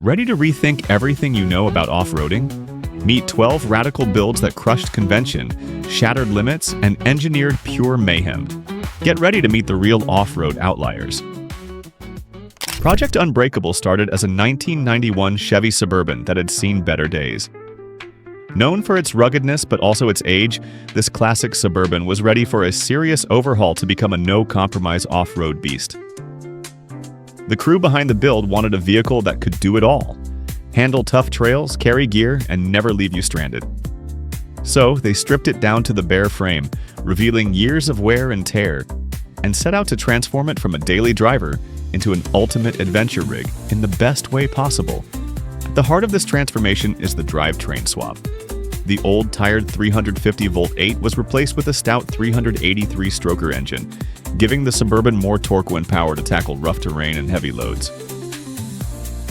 Ready to rethink everything you know about off-roading? Meet 12 radical builds that crushed convention, shattered limits, and engineered pure mayhem. Get ready to meet the real off-road outliers. Project Unbreakable started as a 1991 Chevy Suburban that had seen better days. Known for its ruggedness but also its age, this classic Suburban was ready for a serious overhaul to become a no-compromise off-road beast. The crew behind the build wanted a vehicle that could do it all: handle tough trails, carry gear, and never leave you stranded. So they stripped it down to the bare frame, revealing years of wear and tear, and set out to transform it from a daily driver into an ultimate adventure rig in the best way possible. At the heart of this transformation is the drivetrain swap. The old tired 350-volt 8 was replaced with a stout 383-stroker engine, giving the Suburban more torque and power to tackle rough terrain and heavy loads.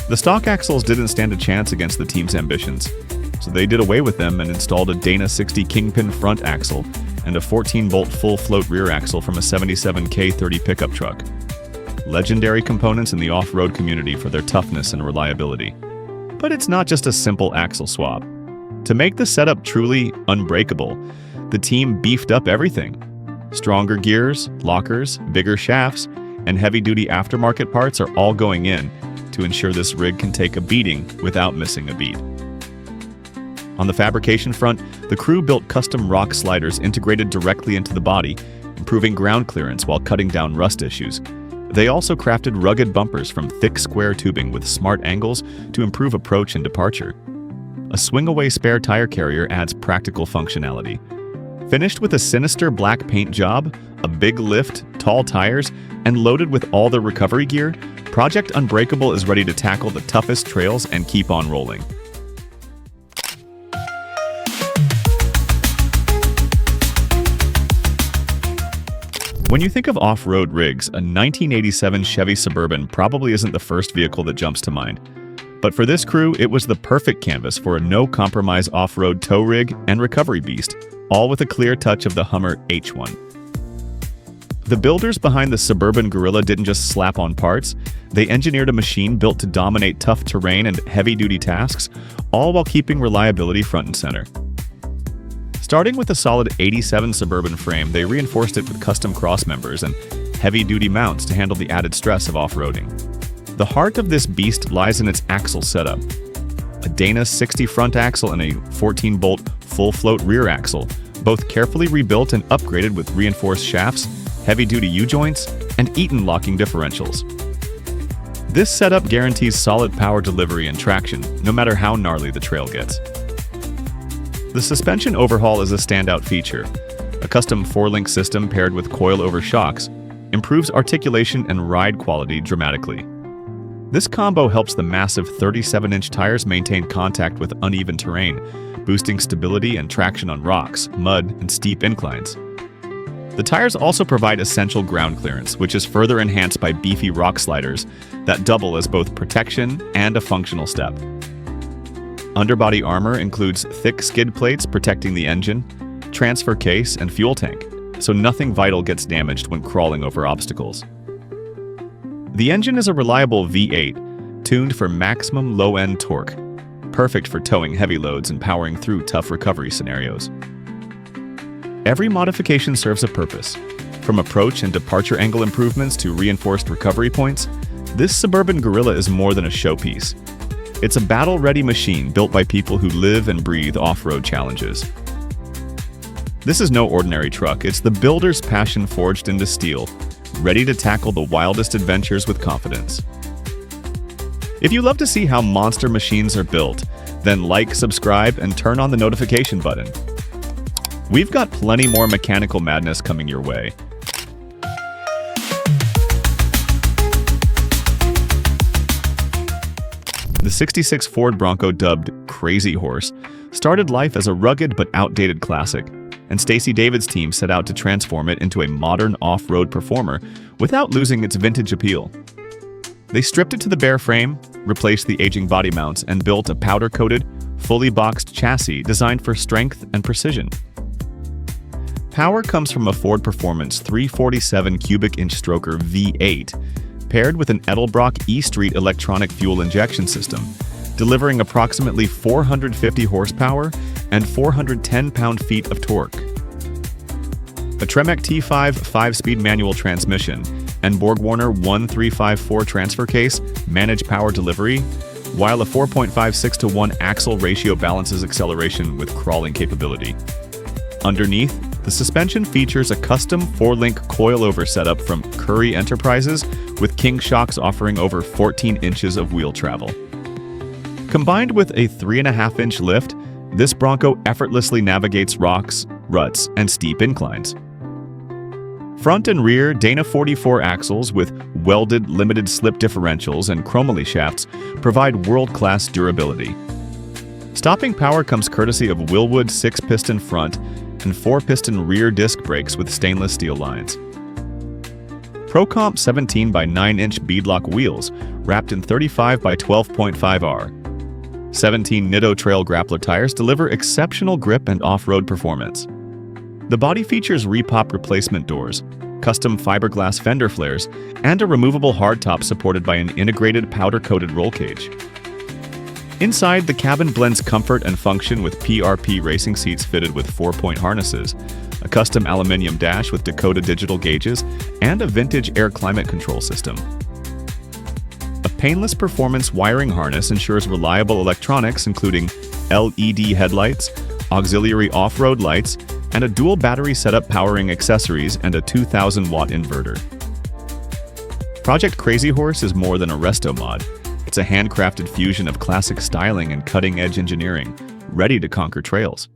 The stock axles didn't stand a chance against the team's ambitions, so they did away with them and installed a Dana 60 Kingpin front axle and a 14-bolt full-float rear axle from a 77 K30 pickup truck. Legendary components in the off-road community for their toughness and reliability. But it's not just a simple axle swap. To make the setup truly unbreakable, the team beefed up everything. Stronger gears, lockers, bigger shafts, and heavy-duty aftermarket parts are all going in to ensure this rig can take a beating without missing a beat. On the fabrication front, the crew built custom rock sliders integrated directly into the body, improving ground clearance while cutting down rust issues. They also crafted rugged bumpers from thick square tubing with smart angles to improve approach and departure. A swing-away spare tire carrier adds practical functionality. Finished with a sinister black paint job, a big lift, tall tires, and loaded with all the recovery gear, Project Unbreakable is ready to tackle the toughest trails and keep on rolling. When you think of off-road rigs, a 1987 Chevy Suburban probably isn't the first vehicle that jumps to mind. But for this crew, it was the perfect canvas for a no-compromise off-road tow rig and recovery beast, all with a clear touch of the Hummer H1. The builders behind the Suburban Gorilla didn't just slap on parts, they engineered a machine built to dominate tough terrain and heavy-duty tasks, all while keeping reliability front and center. Starting with a solid 87 Suburban frame, they reinforced it with custom crossmembers and heavy-duty mounts to handle the added stress of off-roading. The heart of this beast lies in its axle setup. A Dana 60 front axle and a 14-bolt full-float rear axle, both carefully rebuilt and upgraded with reinforced shafts, heavy-duty U-joints, and Eaton locking differentials. This setup guarantees solid power delivery and traction, no matter how gnarly the trail gets. The suspension overhaul is a standout feature. A custom 4-link system paired with coil-over shocks improves articulation and ride quality dramatically. This combo helps the massive 37-inch tires maintain contact with uneven terrain, boosting stability and traction on rocks, mud, and steep inclines. The tires also provide essential ground clearance, which is further enhanced by beefy rock sliders that double as both protection and a functional step. Underbody armor includes thick skid plates protecting the engine, transfer case, and fuel tank, so nothing vital gets damaged when crawling over obstacles. The engine is a reliable V8, tuned for maximum low-end torque, perfect for towing heavy loads and powering through tough recovery scenarios. Every modification serves a purpose. From approach and departure angle improvements to reinforced recovery points, this Suburban Gorilla is more than a showpiece. It's a battle-ready machine built by people who live and breathe off-road challenges. This is no ordinary truck, it's the builder's passion forged into steel, ready to tackle the wildest adventures with confidence. If you love to see how monster machines are built, then like, subscribe, and turn on the notification button. We've got plenty more mechanical madness coming your way. The '66 Ford Bronco, dubbed Crazy Horse, started life as a rugged but outdated classic, and Stacy David's team set out to transform it into a modern off-road performer without losing its vintage appeal. They stripped it to the bare frame, replaced the aging body mounts, and built a powder-coated, fully boxed chassis designed for strength and precision. Power comes from a Ford Performance 347 cubic inch stroker V8, paired with an Edelbrock E-Street electronic fuel injection system, delivering approximately 450 horsepower and 410 pound-feet of torque. A Tremec T5 5-speed manual transmission and BorgWarner 1354 transfer case manage power delivery, while a 4.56:1 axle ratio balances acceleration with crawling capability. Underneath, the suspension features a custom 4-link coilover setup from Currie Enterprises, with King shocks offering over 14 inches of wheel travel. Combined with a 3.5-inch lift, this Bronco effortlessly navigates rocks, ruts, and steep inclines. Front and rear Dana 44 axles with welded limited slip differentials and chromoly shafts provide world-class durability. Stopping power comes courtesy of Wilwood 6-piston front and 4-piston rear disc brakes with stainless steel lines. ProComp 17 by 9-inch beadlock wheels wrapped in 35 by 12.5R. 17 Nitto Trail Grappler tires deliver exceptional grip and off-road performance. The body features repop replacement doors, custom fiberglass fender flares, and a removable hardtop supported by an integrated powder-coated roll cage. Inside, the cabin blends comfort and function with PRP racing seats fitted with 4-point harnesses, a custom aluminum dash with Dakota digital gauges, and a vintage air climate control system. A painless performance wiring harness ensures reliable electronics including LED headlights, auxiliary off-road lights, and a dual battery setup powering accessories and a 2,000-watt inverter. Project Crazy Horse is more than a resto-mod. It's a handcrafted fusion of classic styling and cutting-edge engineering, ready to conquer trails.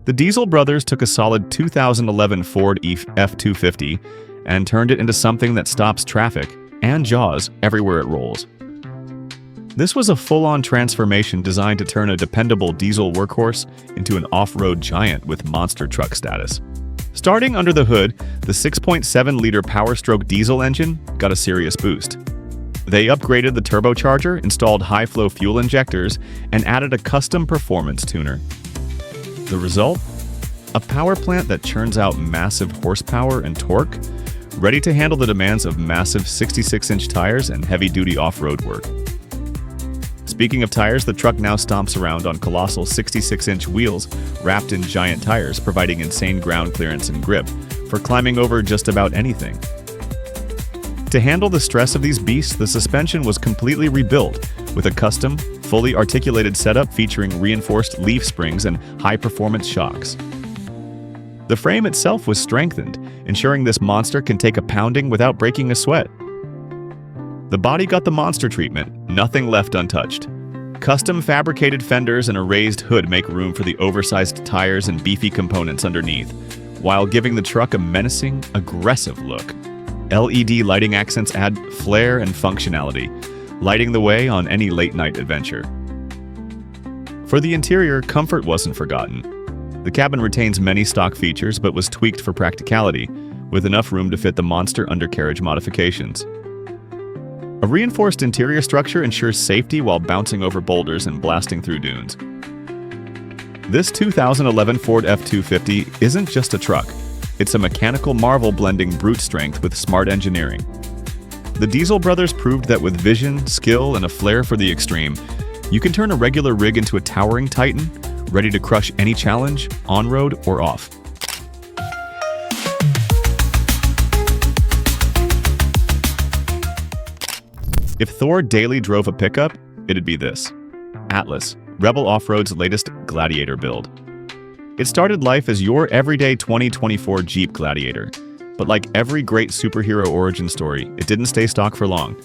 The Diesel brothers took a solid 2011 Ford F-250 and turned it into something that stops traffic and jaws everywhere it rolls. This was a full-on transformation designed to turn a dependable diesel workhorse into an off-road giant with monster truck status. Starting under the hood, the 6.7-liter Power-Stroke diesel engine got a serious boost. They upgraded the turbocharger, installed high-flow fuel injectors, and added a custom performance tuner. The result? A power plant that churns out massive horsepower and torque, ready to handle the demands of massive 66-inch tires and heavy-duty off-road work. Speaking of tires, the truck now stomps around on colossal 66-inch wheels wrapped in giant tires, providing insane ground clearance and grip for climbing over just about anything. To handle the stress of these beasts, the suspension was completely rebuilt with a custom, fully articulated setup featuring reinforced leaf springs and high-performance shocks. The frame itself was strengthened, ensuring this monster can take a pounding without breaking a sweat. The body got the monster treatment, nothing left untouched. Custom fabricated fenders and a raised hood make room for the oversized tires and beefy components underneath, while giving the truck a menacing, aggressive look. LED lighting accents add flair and functionality, lighting the way on any late-night adventure. For the interior, comfort wasn't forgotten. The cabin retains many stock features but was tweaked for practicality, with enough room to fit the monster undercarriage modifications. A reinforced interior structure ensures safety while bouncing over boulders and blasting through dunes. This 2011 Ford F-250 isn't just a truck. It's a mechanical marvel blending brute strength with smart engineering. The Diesel brothers proved that with vision, skill, and a flair for the extreme, you can turn a regular rig into a towering titan, ready to crush any challenge, on-road or off. If Thor daily drove a pickup, it'd be this. Atlas, Rebel Off-Road's latest Gladiator build. It started life as your everyday 2024 Jeep Gladiator, but like every great superhero origin story, it didn't stay stock for long.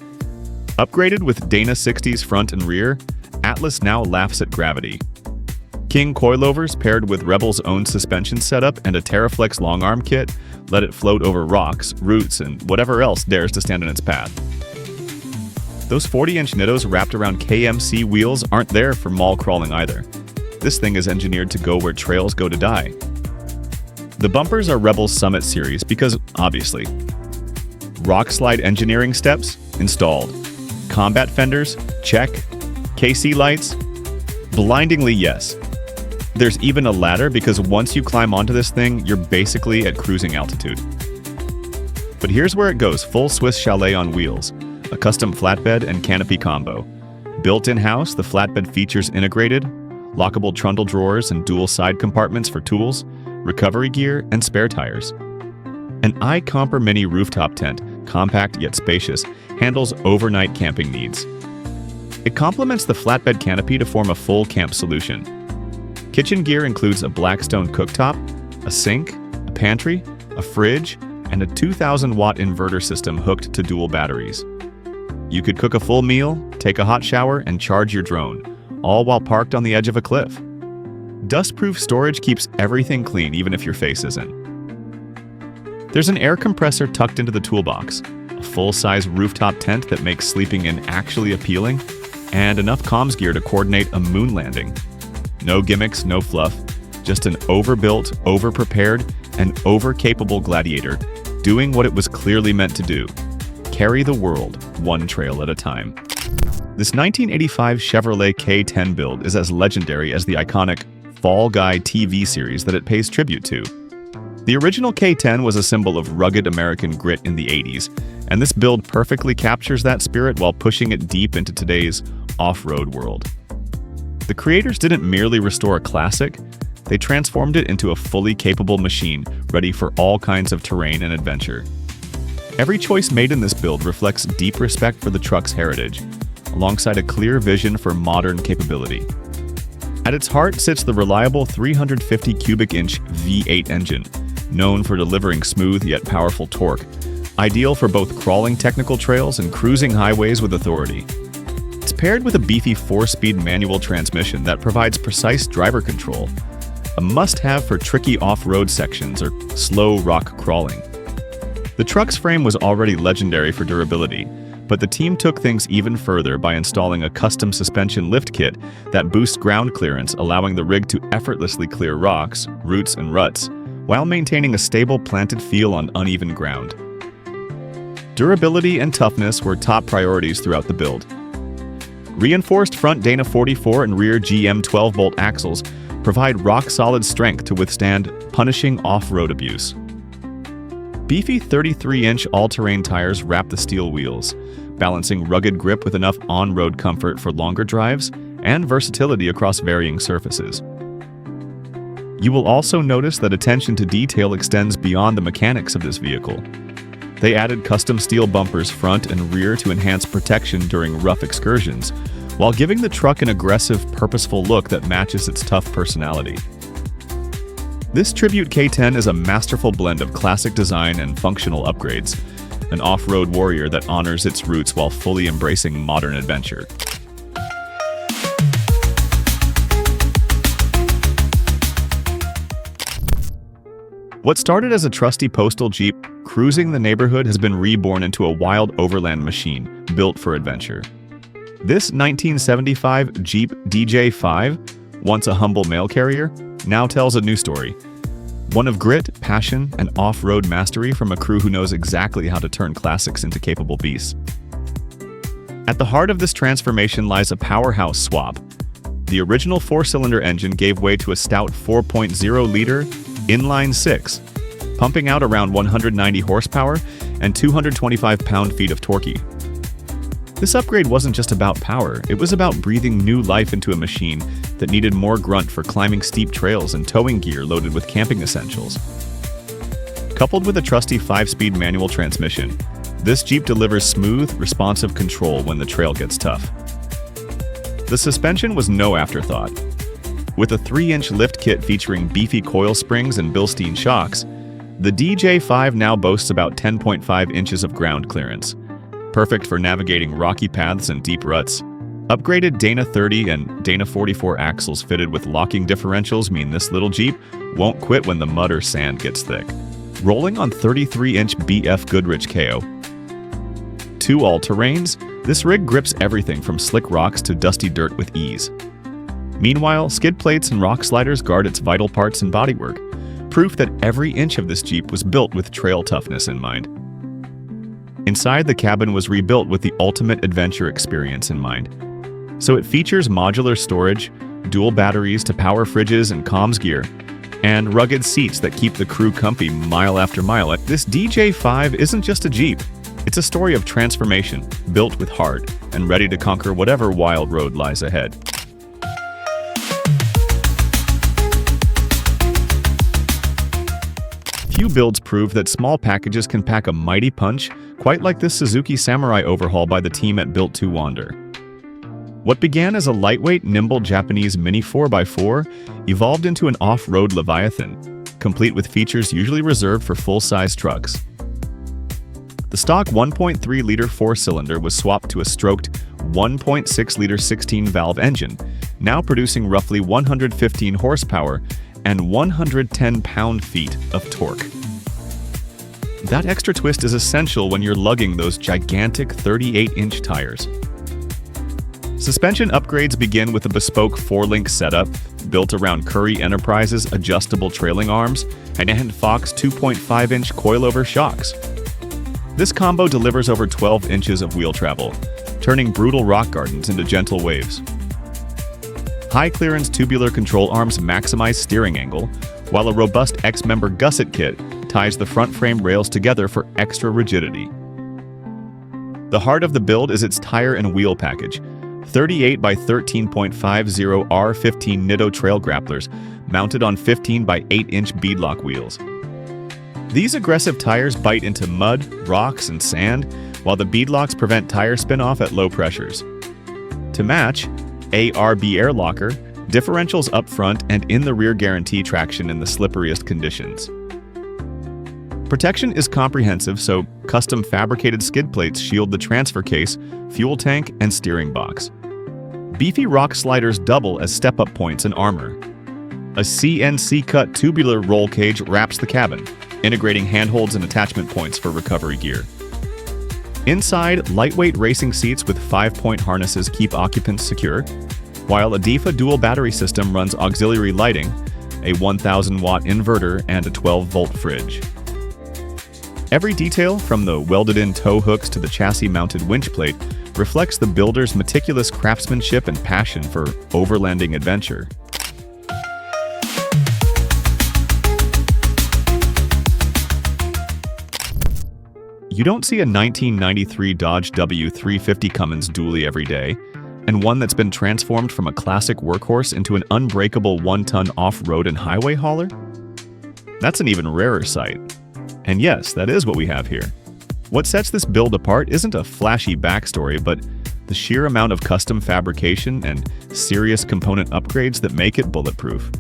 Upgraded with Dana 60s front and rear, Atlas now laughs at gravity. King coilovers paired with Rebel's own suspension setup and a TerraFlex long arm kit let it float over rocks, roots, and whatever else dares to stand in its path. Those 40-inch Nittos wrapped around KMC wheels aren't there for mall crawling either. This thing is engineered to go where trails go to die. The bumpers are Rebel's Summit series because, obviously. Rock slide engineering steps? Installed. Combat fenders? Check. KC lights? Blindingly yes. There's even a ladder because once you climb onto this thing, you're basically at cruising altitude. But here's where it goes: full Swiss chalet on wheels, a custom flatbed and canopy combo. Built in-house, the flatbed features integrated, lockable trundle drawers and dual side compartments for tools, recovery gear, and spare tires. An iComper Mini rooftop tent, compact yet spacious, handles overnight camping needs. It complements the flatbed canopy to form a full camp solution. Kitchen gear includes a Blackstone cooktop, a sink, a pantry, a fridge, and a 2,000-watt inverter system hooked to dual batteries. You could cook a full meal, take a hot shower, and charge your drone, all while parked on the edge of a cliff. Dust-proof storage keeps everything clean even if your face isn't. There's an air compressor tucked into the toolbox, a full-size rooftop tent that makes sleeping in actually appealing, and enough comms gear to coordinate a moon landing. No gimmicks, no fluff, just an overbuilt, over-prepared, and over-capable gladiator doing what it was clearly meant to do: carry the world one trail at a time. This 1985 Chevrolet K10 build is as legendary as the iconic Fall Guy TV series that it pays tribute to. The original K10 was a symbol of rugged American grit in the 80s, and this build perfectly captures that spirit while pushing it deep into today's off-road world. The creators didn't merely restore a classic, they transformed it into a fully capable machine ready for all kinds of terrain and adventure. Every choice made in this build reflects deep respect for the truck's heritage, alongside a clear vision for modern capability. At its heart sits the reliable 350 cubic inch V8 engine, known for delivering smooth yet powerful torque, ideal for both crawling technical trails and cruising highways with authority. It's paired with a beefy 4-speed manual transmission that provides precise driver control, a must-have for tricky off-road sections or slow rock crawling. The truck's frame was already legendary for durability, but the team took things even further by installing a custom suspension lift kit that boosts ground clearance, allowing the rig to effortlessly clear rocks, roots, and ruts, while maintaining a stable planted feel on uneven ground. Durability and toughness were top priorities throughout the build. Reinforced front Dana 44 and rear GM 12-bolt axles provide rock-solid strength to withstand punishing off-road abuse. Beefy 33-inch all-terrain tires wrap the steel wheels, balancing rugged grip with enough on-road comfort for longer drives and versatility across varying surfaces. You will also notice that attention to detail extends beyond the mechanics of this vehicle. They added custom steel bumpers front and rear to enhance protection during rough excursions, while giving the truck an aggressive, purposeful look that matches its tough personality. This Tribute K10 is a masterful blend of classic design and functional upgrades, an off-road warrior that honors its roots while fully embracing modern adventure. What started as a trusty postal Jeep cruising the neighborhood has been reborn into a wild overland machine built for adventure. This 1975 Jeep DJ5, once a humble mail carrier, now tells a new story. One of grit, passion, and off-road mastery from a crew who knows exactly how to turn classics into capable beasts. At the heart of this transformation lies a powerhouse swap. The original 4-cylinder engine gave way to a stout 4.0-liter inline 6, pumping out around 190 horsepower and 225 pound-feet of torque. This upgrade wasn't just about power, it was about breathing new life into a machine that needed more grunt for climbing steep trails and towing gear loaded with camping essentials. Coupled with a trusty 5-speed manual transmission, this Jeep delivers smooth, responsive control when the trail gets tough. The suspension was no afterthought. With a 3-inch lift kit featuring beefy coil springs and Bilstein shocks, the DJ5 now boasts about 10.5 inches of ground clearance, perfect for navigating rocky paths and deep ruts. Upgraded Dana 30 and Dana 44 axles fitted with locking differentials mean this little Jeep won't quit when the mud or sand gets thick. Rolling on 33-inch BF Goodrich KO. 2 all-terrains, this rig grips everything from slick rocks to dusty dirt with ease. Meanwhile, skid plates and rock sliders guard its vital parts and bodywork, proof that every inch of this Jeep was built with trail toughness in mind. Inside, the cabin was rebuilt with the ultimate adventure experience in mind. So it features modular storage, dual batteries to power fridges and comms gear, and rugged seats that keep the crew comfy mile after mile. This DJ5 isn't just a Jeep. It's a story of transformation, built with heart, and ready to conquer whatever wild road lies ahead. Few builds prove that small packages can pack a mighty punch, quite like this Suzuki Samurai overhaul by the team at Built to Wander. What began as a lightweight, nimble Japanese Mini 4x4 evolved into an off-road Leviathan, complete with features usually reserved for full-size trucks. The stock 1.3-liter four-cylinder was swapped to a stroked 1.6-liter 16-valve engine, now producing roughly 115 horsepower and 110 pound-feet of torque. That extra twist is essential when you're lugging those gigantic 38-inch tires. Suspension upgrades begin with a bespoke 4-link setup built around Currie Enterprises' adjustable trailing arms and Fox 2.5-inch coilover shocks. This combo delivers over 12 inches of wheel travel, turning brutal rock gardens into gentle waves. High-clearance tubular control arms maximize steering angle, while a robust X-member gusset kit ties the front frame rails together for extra rigidity. The heart of the build is its tire and wheel package, 38 by 13.50 R15 Nitto trail grapplers mounted on 15 by 8-inch beadlock wheels. These aggressive tires bite into mud, rocks, and sand, while the beadlocks prevent tire spin-off at low pressures. To match, ARB air locker, differentials up front and in the rear guarantee traction in the slipperiest conditions. Protection is comprehensive, so custom fabricated skid plates shield the transfer case, fuel tank, and steering box. Beefy rock sliders double as step-up points and armor. A CNC-cut tubular roll cage wraps the cabin, integrating handholds and attachment points for recovery gear. Inside, lightweight racing seats with 5-point harnesses keep occupants secure, while a defy dual battery system runs auxiliary lighting, a 1,000-watt inverter, and a 12-volt fridge. Every detail, from the welded-in tow hooks to the chassis-mounted winch plate, reflects the builder's meticulous craftsmanship and passion for overlanding adventure. You don't see a 1993 Dodge W350 Cummins dually every day, and one that's been transformed from a classic workhorse into an unbreakable 1-ton off-road and highway hauler? That's an even rarer sight. And yes, that is what we have here. What sets this build apart isn't a flashy backstory, but the sheer amount of custom fabrication and serious component upgrades that make it bulletproof.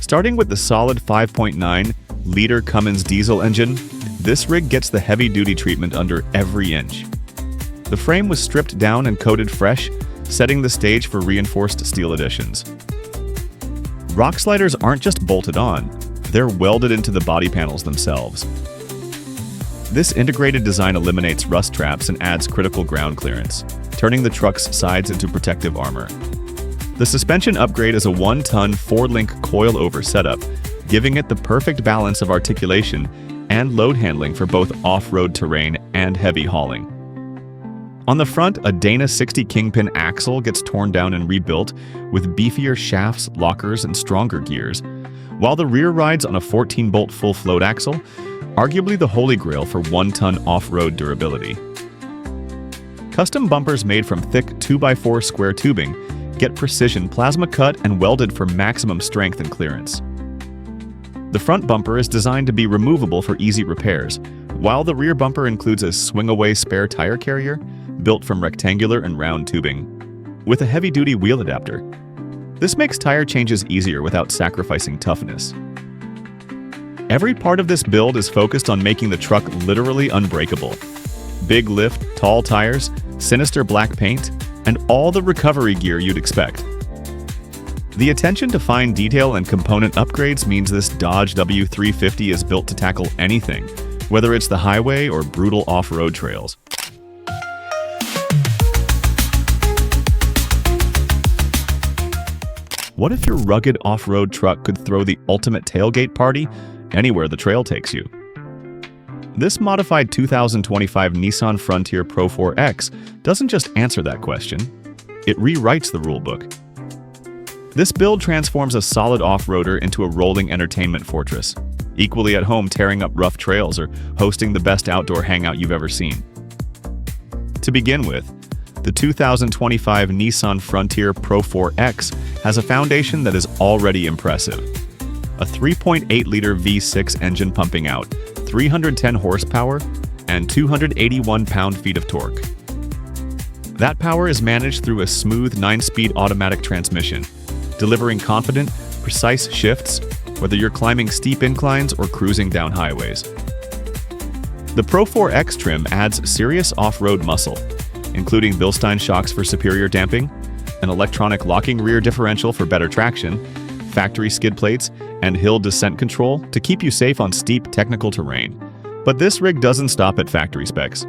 Starting with the solid 5.9-liter Cummins diesel engine, this rig gets the heavy-duty treatment under every inch. The frame was stripped down and coated fresh, setting the stage for reinforced steel additions. Rock sliders aren't just bolted on, they're welded into the body panels themselves. This integrated design eliminates rust traps and adds critical ground clearance, turning the truck's sides into protective armor. The suspension upgrade is a 1-ton 4-link coilover setup, giving it the perfect balance of articulation and load handling for both off-road terrain and heavy hauling. On the front, a Dana 60 Kingpin axle gets torn down and rebuilt with beefier shafts, lockers, and stronger gears, while the rear rides on a 14-bolt full-float axle, arguably the holy grail for 1-ton off-road durability. Custom bumpers made from thick 2x4 square tubing get precision plasma cut and welded for maximum strength and clearance. The front bumper is designed to be removable for easy repairs, while the rear bumper includes a swing-away spare tire carrier built from rectangular and round tubing, with a heavy-duty wheel adapter. This makes tire changes easier without sacrificing toughness. Every part of this build is focused on making the truck literally unbreakable. Big lift, tall tires, sinister black paint, and all the recovery gear you'd expect. The attention to fine detail and component upgrades means this Dodge W350 is built to tackle anything, whether it's the highway or brutal off-road trails. What if your rugged off-road truck could throw the ultimate tailgate party anywhere the trail takes you? This modified 2025 Nissan Frontier Pro 4X doesn't just answer that question, it rewrites the rulebook. This build transforms a solid off-roader into a rolling entertainment fortress, equally at home tearing up rough trails or hosting the best outdoor hangout you've ever seen. To begin with, the 2025 Nissan Frontier Pro 4X has a foundation that is already impressive. A 3.8-liter V6 engine pumping out 310 horsepower and 281 pound-feet of torque. That power is managed through a smooth 9-speed automatic transmission, delivering confident, precise shifts whether you're climbing steep inclines or cruising down highways. The Pro 4X trim adds serious off-road muscle, including Bilstein shocks for superior damping, an electronic locking rear differential for better traction, factory skid plates, and hill descent control to keep you safe on steep technical terrain. But this rig doesn't stop at factory specs.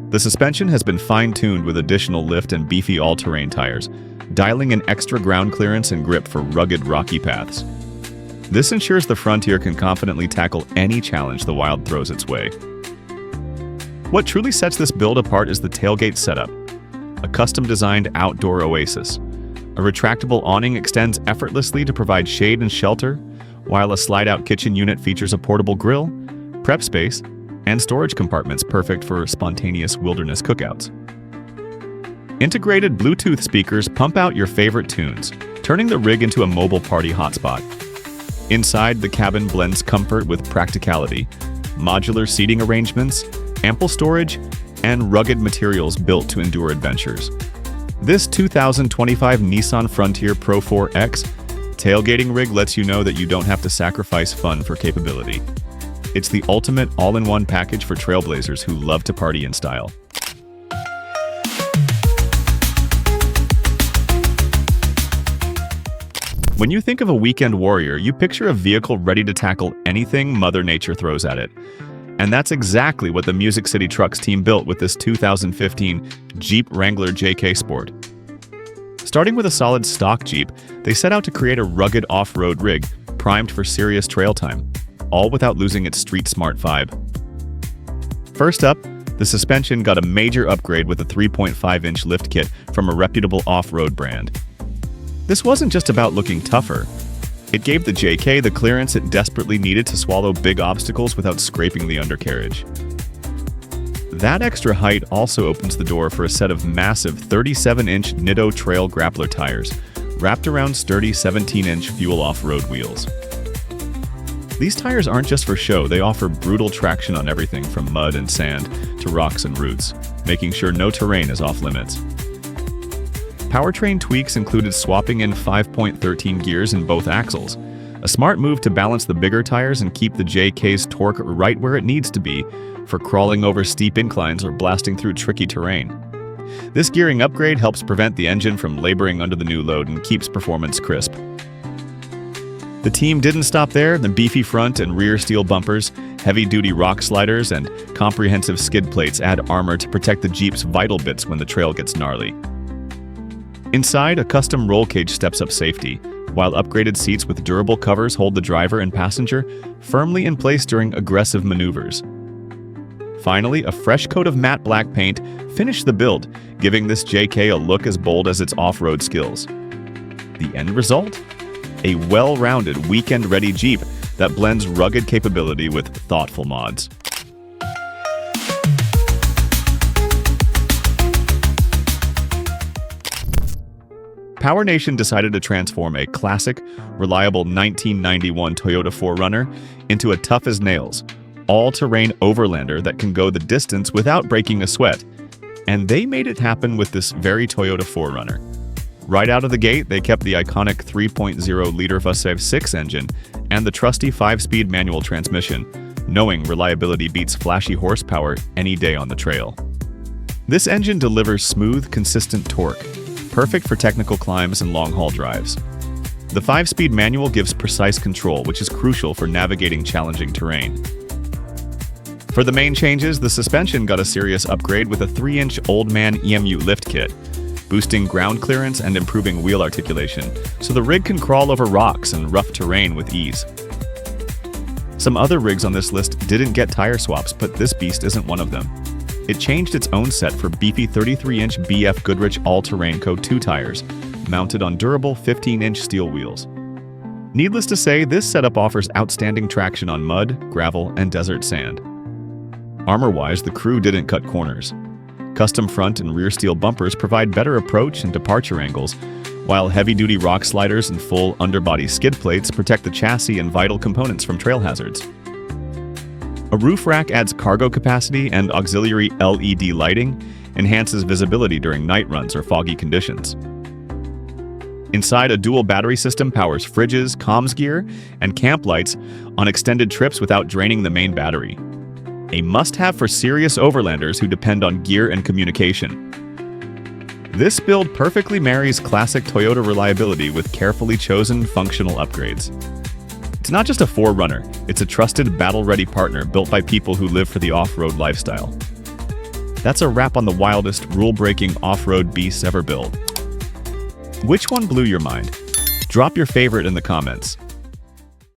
The suspension has been fine-tuned with additional lift and beefy all-terrain tires, dialing in extra ground clearance and grip for rugged, rocky paths. This ensures the Frontier can confidently tackle any challenge the wild throws its way. What truly sets this build apart is the tailgate setup, a custom-designed outdoor oasis. A retractable awning extends effortlessly to provide shade and shelter, while a slide-out kitchen unit features a portable grill, prep space, and storage compartments perfect for spontaneous wilderness cookouts. Integrated Bluetooth speakers pump out your favorite tunes, turning the rig into a mobile party hotspot. Inside, the cabin blends comfort with practicality, modular seating arrangements, ample storage, and rugged materials built to endure adventures. This 2025 Nissan Frontier Pro 4X tailgating rig lets you know that you don't have to sacrifice fun for capability. It's the ultimate all-in-one package for trailblazers who love to party in style. When you think of a weekend warrior, you picture a vehicle ready to tackle anything Mother Nature throws at it. And that's exactly what the Music City Trucks team built with this 2015 Jeep Wrangler JK Sport. Starting with a solid stock Jeep, they set out to create a rugged off-road rig primed for serious trail time, all without losing its street-smart vibe. First up, the suspension got a major upgrade with a 3.5-inch lift kit from a reputable off-road brand. This wasn't just about looking tougher. It gave the JK the clearance it desperately needed to swallow big obstacles without scraping the undercarriage. That extra height also opens the door for a set of massive 37-inch Nitto Trail Grappler tires, wrapped around sturdy 17-inch fuel off-road wheels. These tires aren't just for show, they offer brutal traction on everything from mud and sand to rocks and roots, making sure no terrain is off-limits. Powertrain tweaks included swapping in 5.13 gears in both axles, a smart move to balance the bigger tires and keep the JK's torque right where it needs to be for crawling over steep inclines or blasting through tricky terrain. This gearing upgrade helps prevent the engine from laboring under the new load and keeps performance crisp. The team didn't stop there. The beefy front and rear steel bumpers, heavy-duty rock sliders, and comprehensive skid plates add armor to protect the Jeep's vital bits when the trail gets gnarly. Inside, a custom roll cage steps up safety, while upgraded seats with durable covers hold the driver and passenger firmly in place during aggressive maneuvers. Finally, a fresh coat of matte black paint finished the build, giving this JK a look as bold as its off-road skills. The end result? A well-rounded, weekend-ready Jeep that blends rugged capability with thoughtful mods. Power Nation decided to transform a classic, reliable 1991 Toyota 4Runner into a tough-as-nails, all-terrain overlander that can go the distance without breaking a sweat. And they made it happen with this very Toyota 4Runner. Right out of the gate, they kept the iconic 3.0-liter V6 engine and the trusty 5-speed manual transmission, knowing reliability beats flashy horsepower any day on the trail. This engine delivers smooth, consistent torque, perfect for technical climbs and long-haul drives. The 5-speed manual gives precise control, which is crucial for navigating challenging terrain. For the main changes, the suspension got a serious upgrade with a 3-inch Old Man EMU lift kit, boosting ground clearance and improving wheel articulation, so the rig can crawl over rocks and rough terrain with ease. Some other rigs on this list didn't get tire swaps, but this beast isn't one of them. It changed its own set for beefy 33-inch BF Goodrich all-terrain Co. 2 tires, mounted on durable 15-inch steel wheels. Needless to say, this setup offers outstanding traction on mud, gravel, and desert sand. Armor-wise, the crew didn't cut corners. Custom front and rear steel bumpers provide better approach and departure angles, while heavy-duty rock sliders and full underbody skid plates protect the chassis and vital components from trail hazards. A roof rack adds cargo capacity, and auxiliary LED lighting enhances visibility during night runs or foggy conditions. Inside, a dual battery system powers fridges, comms gear, and camp lights on extended trips without draining the main battery. A must-have for serious overlanders who depend on gear and communication. This build perfectly marries classic Toyota reliability with carefully chosen functional upgrades. It's not just a forerunner, it's a trusted, battle-ready partner built by people who live for the off-road lifestyle. That's a wrap on the wildest, rule-breaking off-road beasts ever built. Which one blew your mind? Drop your favorite in the comments.